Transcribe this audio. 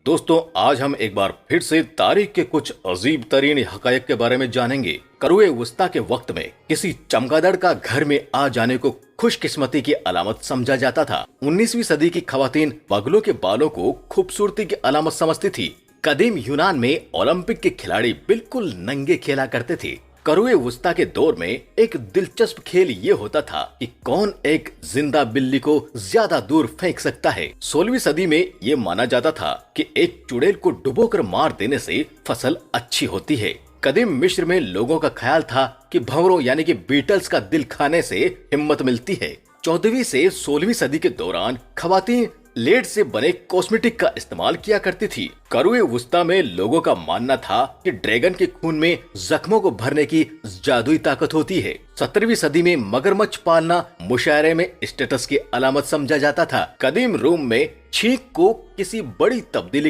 दोस्तों, आज हम एक बार फिर से तारीख के कुछ अजीब तरीन हकायक के बारे में जानेंगे। करुए वस्ता के वक्त में किसी चमगादड़ का घर में आ जाने को खुशकिस्मती की अलामत समझा जाता था। 19वीं सदी की खवातीन बगलों के बालों को खूबसूरती की अलामत समझती थी। कदीम यूनान में ओलंपिक के खिलाड़ी बिल्कुल नंगे खेला करते थे। करुए वस्ता के दौर में एक दिलचस्प खेल ये होता था कि कौन एक जिंदा बिल्ली को ज्यादा दूर फेंक सकता है। 16वीं सदी में ये माना जाता था कि एक चुड़ैल को डुबोकर मार देने से फसल अच्छी होती है। कदीम मिस्र में लोगों का ख्याल था कि भंवरों यानी कि बीटल्स का दिल खाने से हिम्मत मिलती है। 14वीं से 16वीं सदी के दौरान खवातीन लेड से बने कॉस्मेटिक का इस्तेमाल किया करती थी। करुए वस्ता में लोगों का मानना था कि ड्रैगन के खून में जख्मों को भरने की जादुई ताकत होती है। 17वीं सदी में मगरमच्छ पालना मुशायरे में स्टेटस की अलामत समझा जाता था। कदीम रोम में छींक को किसी बड़ी तब्दीली